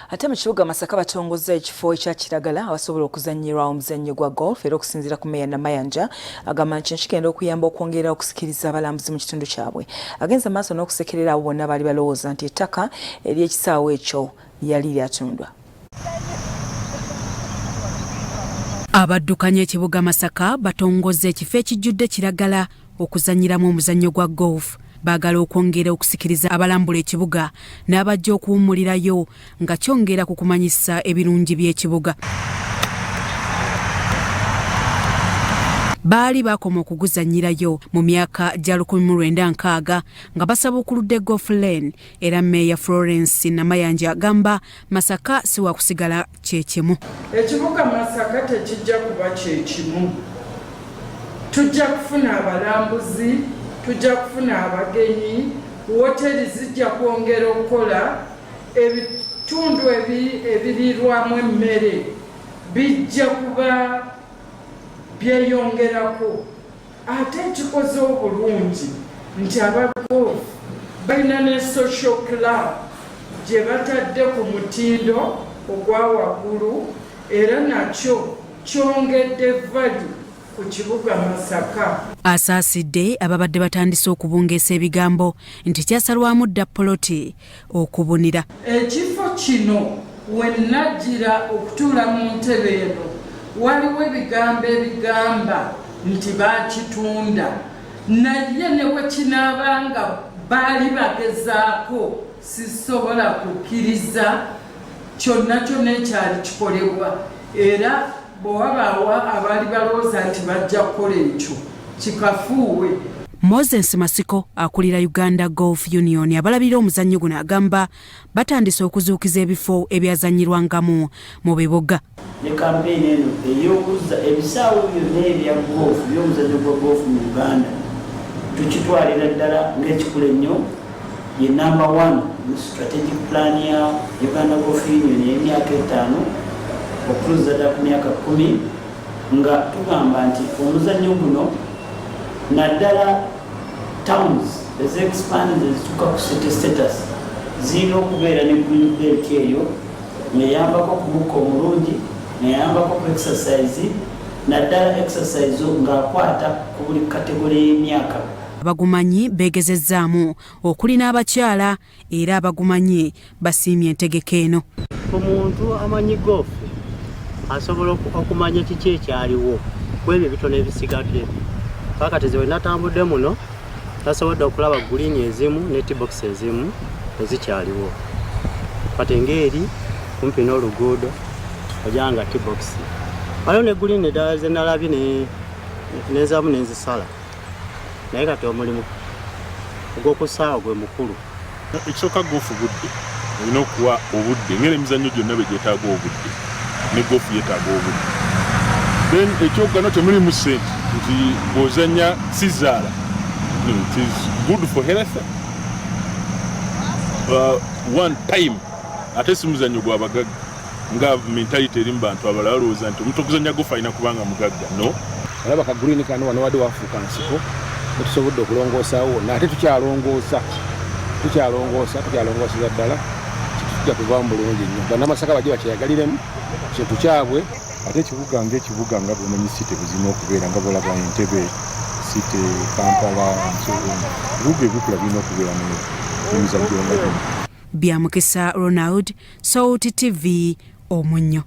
Ate mu kibuga Masaka Batongozza ekifo ekya Kiragala abasobola okuzannyirwa omuzannyo gwa golf era okusinziira ku Meya Namayanja agamba nti kigenda okuyamba okwongera okusikiriza abalambuzi mu kitundu kyabwe. Agenza maaso n'okusekerera abo bonna baali balowooza nti ettaka ery'ekisaawe ekyo yali lyatundwa. Abaddukanya ekibuga Masaka Batongozza ekifo ekijjudde Kiragala okuzannyiramu omuzannyo gwa golf. Baagala okwongera okusikiriza abalambula ekibuga n'abajja okuwummulirayo nga kyongera ku kumanyisa ebirungi by'ekibuga. Baali bakoma okuguzannyirayo mu myaka gya 1960 nga basaba okuludde golf lane era Meya Florence Namayanja agamba Masaka si wa kusigala kyekimu. Ekibuga Masaka tekijja kuba kyekimu. Tujja kufuna abalambuzi, tujja kufuna abagenyi, woteri zijja kwongera okukola, ebitundu ebirirwamu emmere bijja kuba byeyongerako. Ate ekikoze obulungi nti abagolf balina ne social club gye batadde ku mutindo ogwa waggulu era nakyo kyongedde value ku kibuga Masaka. Asaasidde ababadde batandise okubungeesa ebigambo nti kyasalwamu dda poloti okubunira. Ekifo kino we najjira okutuula mu ntebe eno waliwo ebigambo ebigamba nti baakitunda, naye ne bwe kinaabanga baali bagezaako sisobola kukkiriza kyonna kyonna ekyali kikolebwa, era bwewabaawa abaali balowooza nti bajja kukola ekyo kikafuuwe. Moses Masiko akulira Uganda Golf Union abalabirira omuzannyo guno agamba batandise okuzuukiza ebifo ebyazannyirwangamu mu bibuga. Ne kampeyini eno ey'okuzza ebisaawe byonna ebya golf by'omuzannyo gwa golf mu Uganda tukitwalira ddala ng'ekikulu ennyo, ye number 1 mu strategic plan ya Uganda Golf Union y'emyaka 5 okuluza ddala ku myaka 10 nga tugamba nti omuzannyo guno naddala towns ezi-expanded ezituuka ku city status zirina okubeera ne green belt eyo neyambako okubuka omulungi, neyambako ku exercise, naddala exercise ng'akwata ku buli kategole y'emyaka. Abagumanyi beegezezzaamu okuli n'abakyala era abagumanyi basiimye entegeka eno. Omuntu amanyi golf asobola okumanya kiki ekyaliwo ku ebyo ebitono ebisigadde. Kakati ze natambudde muno tasobodde okulaba green ezimu ne T-box ezimu ezikyaliwo. Kati ngeri kumpi n'oluguudo ojanga T-box. Waliwo ne green eddala ze nalabye n'ezamu n'enzisala. Naye kati omulimu ogw'okusaawa gwe mukulu. Ekisooka golf budde olina okuwa obudde ng'era emizannyo gyonna bwe gyetaaga obudde ne golf yeetaaga obudde. Then ekyokugano temulimu ssente nti bw'ozannya sizaala. It is good for health. One time ate si muzannyo gw'abagagga nga mentality eri mu bantu abalala balowooza nti omuntu okuzannya golf alina kubanga mugagga. No, alaba ka green kano wano wadde wafuuka nsiko tusobodde okulongoosaawo wonna ate tukyalongooseza ddala kitujja kuvaamu bulungi nnyo. Bannamasaka bajje bakyeyagaliremu kintu kyabwe. Ate ekibuga ng'ekibuga nga bwemanyi site buzina okubeera nga bolaba Entebbe, site Kampala, ebibuga ebikula birina okubeera n'emizannyo nga gino. Byamukisa Ronald, Salt TV, Omunnyo.